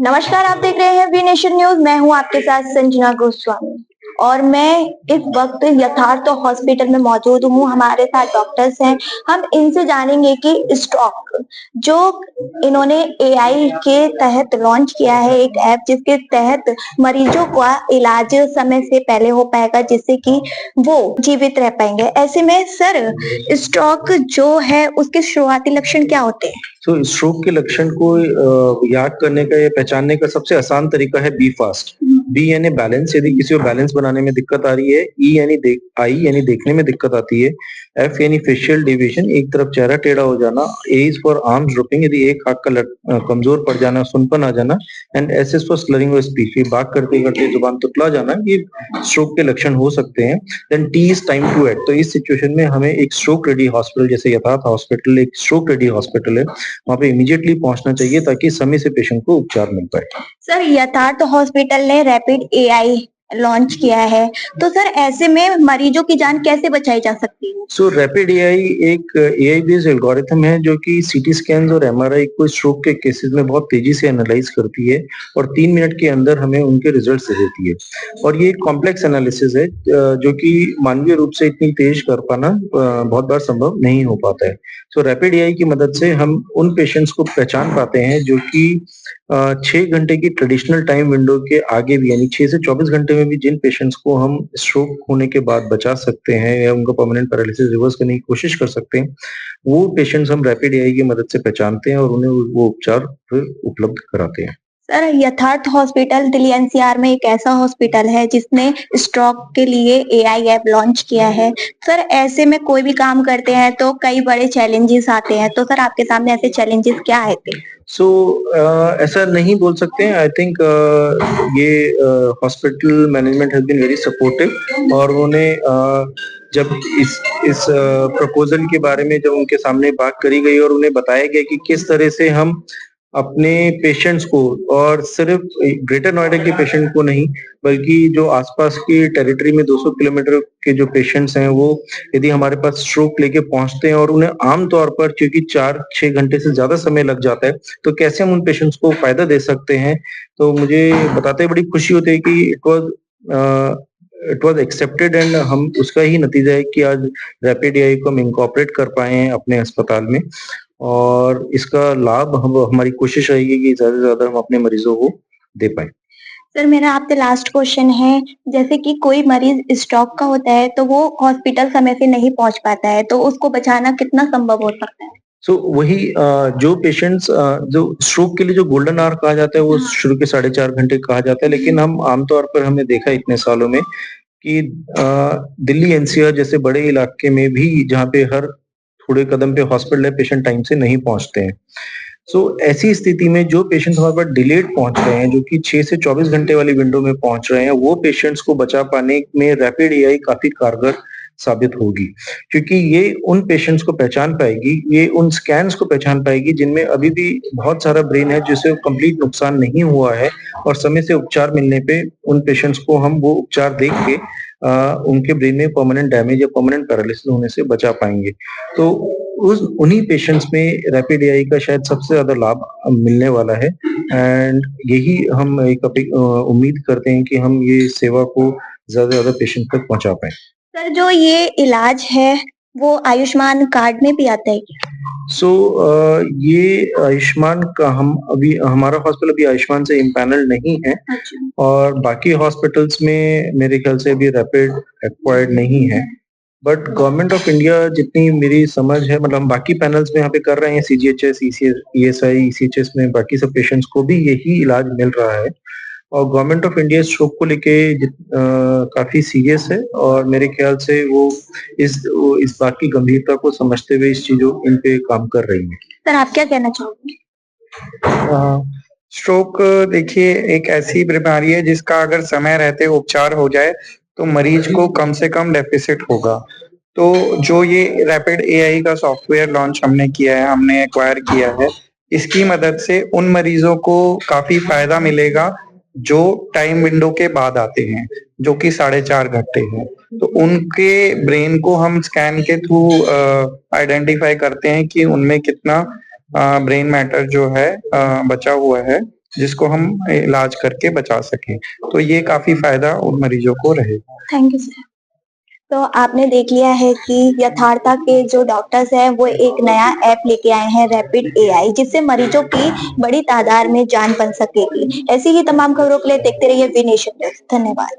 नमस्कार, आप देख रहे हैं वी नेशन न्यूज। मैं हूं आपके साथ संजना गोस्वामी और मैं इस वक्त यथार्थ हॉस्पिटल में मौजूद हूं। हमारे साथ डॉक्टर्स हैं। हम इनसे जानेंगे कि स्टॉक जो इन्होंने एआई के तहत लॉन्च किया है, एक ऐप जिसके तहत मरीजों का इलाज समय से पहले हो पाएगा, जिससे कि वो जीवित रह पाएंगे। ऐसे में सर, स्टॉक जो है उसके शुरुआती लक्षण क्या होते हैं? तो स्ट्रोक के लक्षण को याद करने का या पहचानने का सबसे आसान तरीका है बी फास्ट। बी यानी बैलेंस, यदि किसी को बैलेंस बनाने में दिक्कत आ रही है। ई यानी आई यानी देखने में दिक्कत आती है। एफ यानी फेशियल डेविएशन, एक तरफ चेहरा टेढ़ा हो जाना। ए इज फॉर आर्म्स ड्रॉपिंग, यदि एक हाथ का कमजोर पड़ जाना, सुनपन आ जाना। And S is for slurring of speech, ये बात करते करते जुबान तुतला जाना, ये स्ट्रोक के लक्षण हो सकते हैं। Then T is time to act, तो इस सिचुएशन में हमें एक स्ट्रोक रेडी हॉस्पिटल, जैसे यथार्थ हॉस्पिटल एक स्ट्रोक रेडी हॉस्पिटल है, वहाँ पे इमीडिएटली पहुंचना चाहिए ताकि समय से पेशेंट को उपचार मिल पाए। सर, यथार्थ हॉस्पिटल ने रैपिड एआई लॉन्च किया है, तो सर ऐसे में मरीजों की जान कैसे बचाई जा सकती है? सो रैपिड एआई एक एआई बेस्ड एल्गोरिथम है जो कि सीटी स्कैन और एमआरआई को स्ट्रोक के केसेस में बहुत तेजी से एनालाइज करती है और 3 मिनट के अंदर हमें उनके रिजल्ट्स दे देती है। और ये एक कॉम्प्लेक्स एनालिसिस है जो कि मानवीय रूप से इतनी तेज कर पाना बहुत बार संभव नहीं हो पाता है। सो रैपिड एआई की मदद से हम उन पेशेंट्स को पहचान पाते हैं जो कि 6 घंटे की ट्रेडिशनल टाइम विंडो के आगे भी, यानी 6 से 24 घंटे में भी जिन पेशेंट्स को हम स्ट्रोक होने के बाद बचा सकते हैं या उनका परमानेंट पैरालिसिस रिवर्स करने की कोशिश कर सकते हैं, वो पेशेंट्स हम रैपिड एआई की मदद से पहचानते हैं और उन्हें वो उपचार फिर उपलब्ध कराते हैं। सर, यथार्थ हॉस्पिटल दिल्ली एनसीआर में एक ऐसा हॉस्पिटल है जिसने स्ट्रोक के लिए एआई ऐप लॉन्च किया है। सर, ऐसे में कोई भी काम करते हैं तो कई बड़े चैलेंजेस आते हैं, तो सर आपके सामने ऐसे चैलेंजेस क्या आए थे? सो ऐसा नहीं बोल सकते हैं। आई थिंक ये hospital management has been very supportive और उन्होंने जब इस प्रपोजल के बारे में जब उनके सामने बात करी गई और उन्हें बताया गया कि किस तरह से हम अपने पेशेंट्स को, और सिर्फ ग्रेटर नोएडा के पेशेंट को नहीं बल्कि जो आसपास की टेरिटरी में 200 किलोमीटर के जो पेशेंट्स हैं, वो यदि हमारे पास स्ट्रोक लेके पहुंचते हैं और उन्हें आमतौर पर क्योंकि 4-6 घंटे से ज्यादा समय लग जाता है, तो कैसे हम उन पेशेंट्स को फायदा दे सकते हैं। तो मुझे बताते बड़ी खुशी होती है कि इट वाज एक्सेप्टेड एंड हम उसका ही नतीजा है कि आज रैपिड एआई को हम इनकॉर्पोरेट कर पाए हैं अपने अस्पताल में। और इसका लाभ हम हमारी कोशिश रहेगी कि ज्यादा से ज्यादा हम अपने मरीजों को दे पाए। सर, मेरा आपसे लास्ट क्वेश्चन है, जैसे कि कोई मरीज स्ट्रोक का होता है तो वो हॉस्पिटल समय से नहीं पहुंच पाता है, तो उसको बचाना कितना संभव हो सकता है? सो वही जो पेशेंट्स जो स्ट्रोक के लिए जो गोल्डन आवर कहा जाता है, वो शुरू के 4.5 घंटे कहा जाता है, लेकिन हम आमतौर पर हमने देखा इतने सालों में कि दिल्ली एनसीआर जैसे बड़े इलाके में भी जहाँ पे हर थोड़े कदम पे हॉस्पिटल है, पेशेंट टाइम से नहीं पहुंचते हैं। सो ऐसी स्थिति में जो पेशेंट हमारे पास डिलेड पहुंच रहे हैं, जो कि 6 से 24 घंटे वाली विंडो में पहुंच रहे हैं, वो पेशेंट्स को बचा पाने में रैपिड एआई काफी कारगर साबित होगी, क्योंकि ये उन पेशेंट्स को पहचान पाएगी, ये उन स्कैन्स को पहचान पाएगी जिनमें अभी भी बहुत सारा ब्रेन है जिसे कंप्लीट नुकसान नहीं हुआ है, और समय से उपचार मिलने पे उन पेशेंट्स को हम वो उपचार देख के उनके ब्रेन में परमानेंट डैमेज या परमानेंट पैरालिसिस होने से बचा पाएंगे। तो उस उन्हीं पेशेंट्स में रैपिड एआई का शायद सबसे ज्यादा लाभ मिलने वाला है। एंड यही हम एक उम्मीद करते हैं कि हम ये सेवा को ज्यादा से ज्यादा पेशेंट तक पहुंचा पाए। सर, जो ये इलाज है वो आयुष्मान कार्ड में भी आता है क्या? सो ये आयुष्मान का हम अभी हमारा हॉस्पिटल अभी आयुष्मान से इम्पैनल नहीं है। अच्छा। और बाकी हॉस्पिटल्स में मेरे ख्याल से अभी रैपिड एक्वायर्ड नहीं है। बट गवर्नमेंट ऑफ इंडिया, जितनी मेरी समझ है, मतलब हम बाकी पैनल्स में यहाँ पे कर रहे हैं, सीजीएचएस, ईएसआई, ईसीएचएस में बाकी सब पेशेंट्स को भी यही इलाज मिल रहा है। और गवर्नमेंट ऑफ इंडिया स्ट्रोक को लेके काफी सीरियस है और मेरे ख्याल से वो इस बात की गंभीरता को समझते हुए इस चीजों इन पे काम कर रही है। सर, आप क्या कहना चाहोगे? स्ट्रोक देखिए एक ऐसी बीमारी है जिसका अगर समय रहते उपचार हो जाए तो मरीज को कम से कम डेफिसिट होगा। तो जो ये रैपिड एआई का सॉफ्टवेयर लॉन्च हमने किया है, हमने एक्वायर किया है, इसकी मदद से उन मरीजों को काफी फायदा मिलेगा जो टाइम विंडो के बाद आते हैं, जो कि 4.5 घंटे है। तो उनके ब्रेन को हम स्कैन के थ्रू आइडेंटिफाई करते हैं कि उनमें कितना ब्रेन मैटर जो है बचा हुआ है, जिसको हम इलाज करके बचा सकें। तो ये काफ़ी फ़ायदा उन मरीजों को रहेगा। Thank you sir. तो आपने देख लिया है कि यथार्था के जो डॉक्टर्स हैं वो एक नया ऐप लेके आए हैं रैपिड एआई, जिससे मरीजों की बड़ी तादाद में जान बन सकेगी। ऐसी ही तमाम खबरों के लिए देखते रहिए वी नेशन न्यूज़। धन्यवाद।